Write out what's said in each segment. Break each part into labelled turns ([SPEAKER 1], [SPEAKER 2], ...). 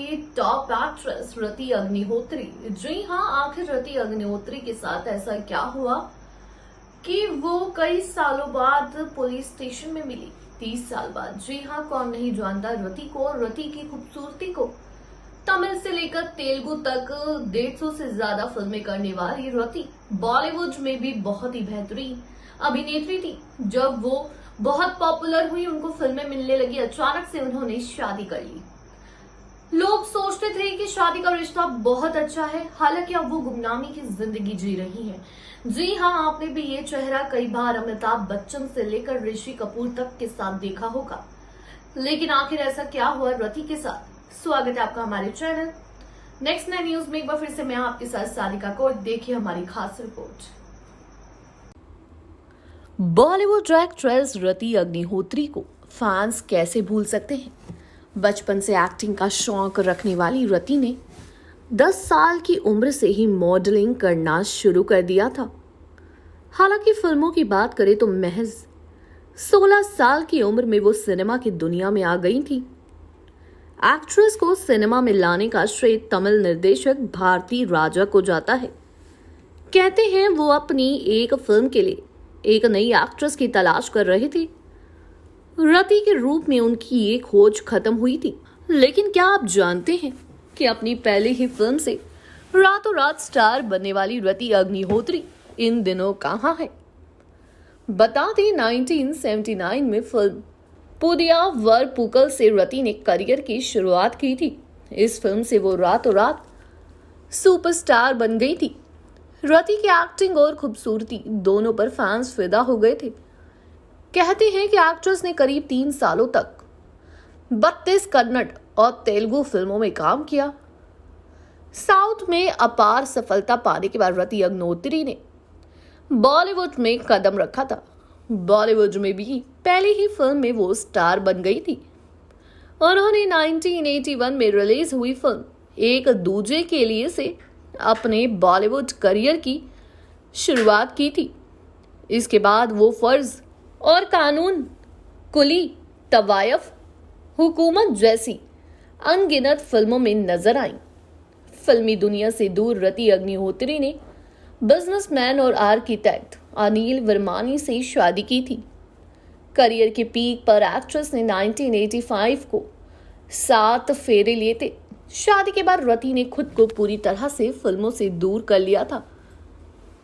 [SPEAKER 1] की top actress रति अग्निहोत्री। जी हां, आखिर रति अग्निहोत्री के साथ ऐसा क्या हुआ कि वो कई सालों बाद पुलिस स्टेशन में मिली, 30 साल बाद। जी हां, कौन नहीं जानता रति को और रति की खूबसूरती को। तमिल से लेकर तेलुगु तक 150 से ज्यादा फिल्में करने वाली रति बॉलीवुड में भी बहुत ही बेहतरीन अभिनेत्री थी। जब वो बहुत पॉपुलर हुई, उनको फिल्में मिलने लगी, अचानक से उन्होंने शादी कर ली। लोग सोचते थे कि शादी का रिश्ता बहुत अच्छा है, हालांकि अब वो गुमनामी की जिंदगी जी रही हैं। जी हां, आपने भी ये चेहरा कई बार अमिताभ बच्चन से लेकर ऋषि कपूर तक के साथ देखा होगा, लेकिन आखिर ऐसा क्या हुआ रति के साथ? स्वागत है आपका हमारे चैनल नेक्स्ट 9 न्यूज में। एक बार फिर से मैं आपके साथ सारिका कौर। देखिए हमारी खास रिपोर्ट।
[SPEAKER 2] बॉलीवुड एक्ट्रेस रति अग्निहोत्री को फैंस कैसे भूल सकते हैं। बचपन से एक्टिंग का शौक रखने वाली रति ने 10 साल की उम्र से ही मॉडलिंग करना शुरू कर दिया था। हालांकि फिल्मों की बात करें तो महज 16 साल की उम्र में वो सिनेमा की दुनिया में आ गई थी। एक्ट्रेस को सिनेमा में लाने का श्रेय तमिल निर्देशक भारती राजा को जाता है। कहते हैं वो अपनी एक फिल्म के लिए एक नई एक्ट्रेस की तलाश कर रहे थे। रति के रूप में उनकी ये खोज खत्म हुई थी, लेकिन क्या आप जानते हैं कि अपनी पहली ही फिल्म से रातों रात स्टार बनने वाली रति अग्निहोत्री इन दिनों कहां है? बता दें, 1979 में फिल्म पुदिया वरपुकल से रति ने करियर की शुरुआत की थी। इस फिल्म से वो रातों रात सुपरस्टार बन गई थी। रति की एक्टिंग और खूबसूरती दोनों पर फैंस फिदा हो गए थे। कहते हैं कि एक्ट्रेस ने करीब 3 सालों तक 32 कन्नड़ और तेलुगु फिल्मों में काम किया। साउथ में अपार सफलता पाने के बाद रति अग्निहोत्री ने बॉलीवुड में कदम रखा था। बॉलीवुड में भी पहली ही फिल्म में वो स्टार बन गई थी। उन्होंने 1981 में रिलीज हुई फिल्म एक दूजे के लिए से अपने बॉलीवुड करियर की शुरुआत की थी। इसके बाद वो फर्ज और कानून, कुली, तवायफ, हुकूमत जैसी अनगिनत फिल्मों में नजर आईं। फिल्मी दुनिया से दूर रति अग्निहोत्री ने बिजनेसमैन और आर्किटेक्ट अनिल वर्मानी से शादी की थी। करियर के पीक पर एक्ट्रेस ने 1985 को 7 फेरे लिए थे। शादी के बाद रति ने खुद को पूरी तरह से फिल्मों से दूर कर लिया था।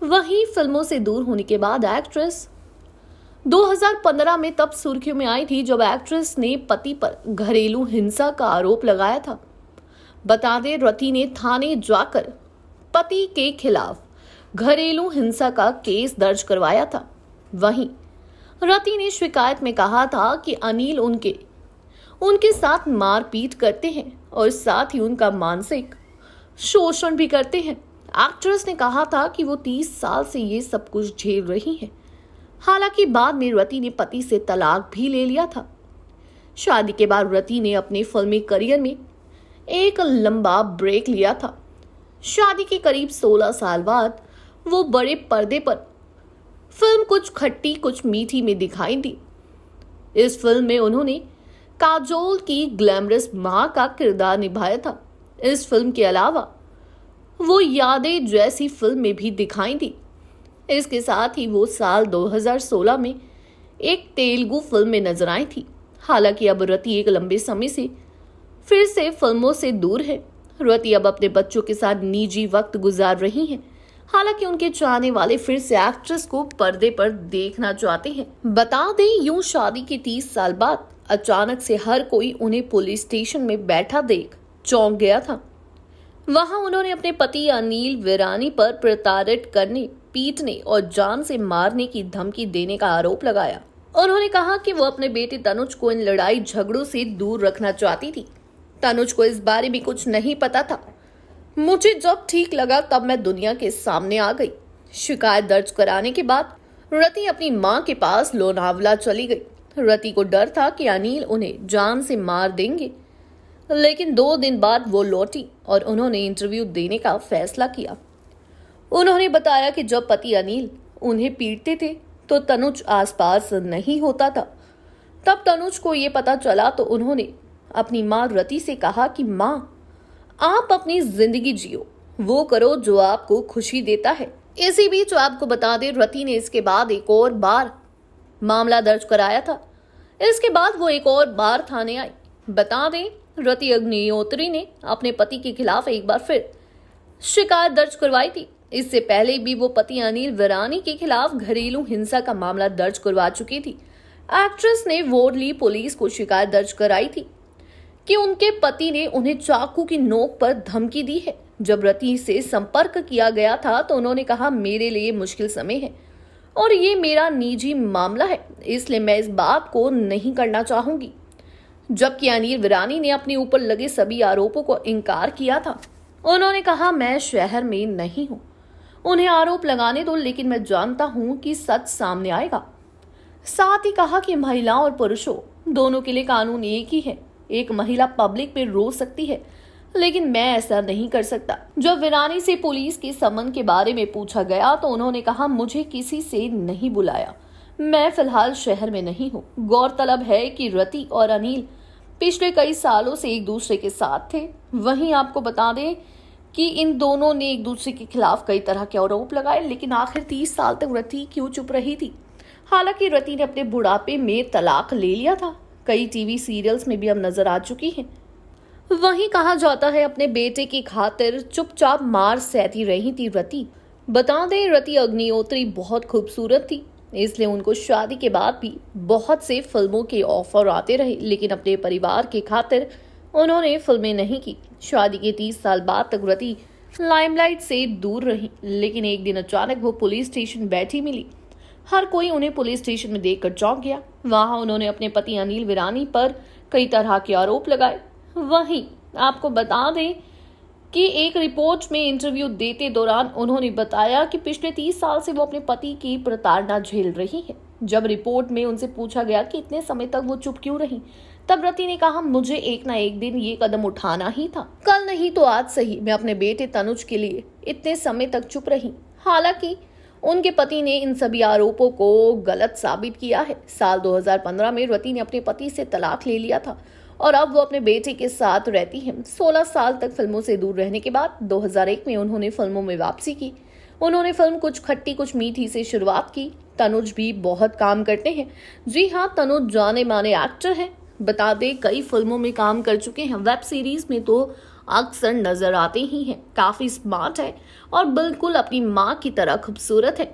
[SPEAKER 2] वहीं फिल्मों से दूर होने के बाद एक्ट्रेस 2015 में तब सुर्खियों में आई थी जब एक्ट्रेस ने पति पर घरेलू हिंसा का आरोप लगाया था। बता दें, रति ने थाने जाकर पति के खिलाफ घरेलू हिंसा का केस दर्ज करवाया था। वहीं रति ने शिकायत में कहा था कि अनिल उनके साथ मारपीट करते हैं और साथ ही उनका मानसिक शोषण भी करते हैं। एक्ट्रेस ने कहा था कि वो 30 साल से ये सब कुछ झेल रही हैं। हालांकि बाद में रति ने पति से तलाक भी ले लिया था। शादी के बाद रति ने अपने फिल्मी करियर में एक लंबा ब्रेक लिया था। शादी के करीब 16 साल बाद वो बड़े पर्दे पर फिल्म कुछ खट्टी कुछ मीठी में दिखाई दी। इस फिल्म में उन्होंने काजोल की ग्लैमरस मां का किरदार निभाया था। इस फिल्म के अलावा वो यादें जैसी फिल्म में भी दिखाई दी। इसके साथ ही वो साल 2016 में एक तेलुगु फिल्म में नजर आई थी। हालांकि अब रति एक लंबे समय से फिर से फिल्मों से दूर है। रति अब अपने बच्चों के साथ निजी वक्त गुजार रही हैं। हालांकि उनके चाहने वाले फिर से एक्ट्रेस को पर्दे पर देखना चाहते हैं। बता दें, यूं शादी के 30 साल बाद अचानक से हर कोई उन्हें पुलिस स्टेशन में बैठा देख चौंक गया था। वहां उन्होंने अपने पति अनिल विरानी पर प्रताड़ित करने, पीटने और जान से मारने की धमकी देने का आरोप लगाया। उन्होंने कहा कि वो अपने बेटे तनुज को इन लड़ाई झगड़ों से दूर रखना चाहती थी। तनुज को इस बारे में कुछ नहीं पता था। मुझे जब ठीक लगा तब मैं दुनिया के सामने आ गई। शिकायत दर्ज कराने के बाद रति अपनी मां के पास लोनावला चली गई। रति को डर था कि अनिल उन्हें जान से मार देंगे, लेकिन 2 दिन बाद वो लौटी और उन्होंने इंटरव्यू देने का फैसला किया। उन्होंने बताया कि जब पति अनिल उन्हें पीटते थे तो तनुज आसपास नहीं होता था। तब तनुज को ये पता चला तो उन्होंने अपनी मां रति से कहा कि मां, आप अपनी जिंदगी जियो, वो करो जो आपको खुशी देता है। इसी बीच आपको बता दें, रति ने इसके बाद एक और बार मामला दर्ज कराया था। इसके बाद वो एक और बार थाने आई। बता दें, रति अग्निहोत्री ने अपने पति के खिलाफ एक बार फिर शिकायत दर्ज करवाई थी। इससे पहले भी वो पति अनिल विरानी के खिलाफ घरेलू हिंसा का मामला दर्ज करवा चुकी थी। एक्ट्रेस ने वोरली पुलिस को शिकायत दर्ज कराई थी कि उनके पति ने उन्हें चाकू की नोक पर धमकी दी है। जब रति से संपर्क किया गया था तो उन्होंने कहा, मेरे लिए मुश्किल समय है और ये मेरा निजी मामला है, इसलिए मैं इस बात को नहीं करना चाहूंगी। जबकि अनिल विरानी ने अपने ऊपर लगे सभी आरोपों को इनकार किया था। उन्होंने कहा, मैं शहर में नहीं हूं, उन्हें आरोप लगाने दो, लेकिन मैं जानता हूं कि सच सामने आएगा। साथ ही कहा कि महिलाओं और पुरुषों दोनों के लिए कानून एक ही है। एक महिला पब्लिक में रो सकती है, लेकिन मैं ऐसा नहीं कर सकता। जब विरानी से पुलिस के समन के बारे में पूछा गया तो उन्होंने कहा, मुझे किसी से नहीं बुलाया, मैं फिलहाल शहर में नहीं हूँ। गौरतलब है कि रति और अनिल पिछले कई सालों से एक दूसरे के साथ थे। वहीं आपको बता दें कि इन दोनों ने एक दूसरे के खिलाफ कई तरह के आरोप लगाए, लेकिन आखिर 30 साल तक रति क्यों चुप रही थी? हालांकि रति ने अपने बुढ़ापे में तलाक ले लिया था, कई टीवी सीरियल्स में भी अब नजर आ चुकी हैं। वहीं कहा जाता है, अपने बेटे की खातिर चुपचाप मार सहती रही थी रति। बता दें, रति अग्निहोत्री बहुत खूबसूरत थी, इसलिए उनको शादी के बाद भी बहुत से फिल्मों के ऑफर आते रहे, लेकिन अपने परिवार के खातिर उन्होंने फिल्में नहीं की। शादी के 30 साल बाद तक रति लाइमलाइट से दूर रही, लेकिन एक दिन अचानक वो पुलिस स्टेशन बैठी मिली। हर कोई उन्हें पुलिस स्टेशन में देखकर चौंक गया। वहां उन्होंने अपने पति अनिल विरानी पर कई तरह के आरोप लगाए। वहीं आपको बता दें कि एक रिपोर्ट में इंटरव्यू देते दौरान उन्होंने बताया कि पिछले 30 साल से वो अपने पति की प्रताड़ना झेल रही है। जब रिपोर्ट में उनसे पूछा गया कि इतने समय तक वो चुप क्यों रही, तब रति ने कहा, मुझे एक ना एक दिन ये कदम उठाना ही था। कल नहीं तो आज सही, मैं अपने बेटे तनुज के लिए इतने समय तक चुप रही। हालांकि उनके पति ने इन सभी आरोपों को गलत साबित किया है। साल 2015 में रति ने अपने पति से तलाक ले लिया था और अब वो अपने बेटे के साथ रहती हैं। 16 साल तक फिल्मों से दूर रहने के बाद 2001 में उन्होंने फिल्मों में वापसी की। उन्होंने फिल्म कुछ खट्टी कुछ मीठी से शुरुआत की। तनुज भी बहुत काम करते हैं। जी हाँ, तनुज जाने माने एक्टर हैं। बता दें, कई फिल्मों में काम कर चुके हैं। वेब सीरीज में तो अक्सर नजर आते ही हैं। काफी स्मार्ट है और बिल्कुल अपनी माँ की तरह खूबसूरत है।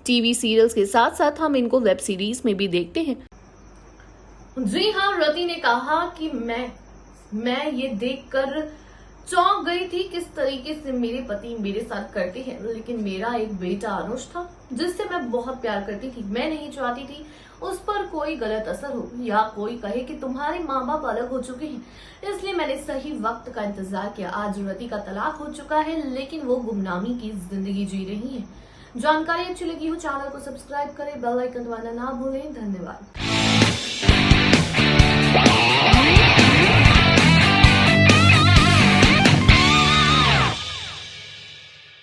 [SPEAKER 2] टीवी सीरियल्स के साथ साथ हम इनको वेब सीरीज में भी देखते हैं।
[SPEAKER 1] जी हाँ, रति ने कहा कि मैं ये देखकर चौंक गई थी किस तरीके से मेरे पति मेरे साथ करते हैं, लेकिन मेरा एक बेटा अनुज था जिससे मैं बहुत प्यार करती थी। मैं नहीं चाहती थी उस पर कोई गलत असर हो या कोई कहे कि तुम्हारे माँ बाप अलग हो चुके हैं, इसलिए मैंने सही वक्त का इंतजार किया। आज रति का तलाक हो चुका है, लेकिन वो गुमनामी की जिंदगी जी रही है। जानकारी अच्छी लगी हो, चैनल को सब्सक्राइब करें, बेल आइकन दबाना ना भूलें। धन्यवाद।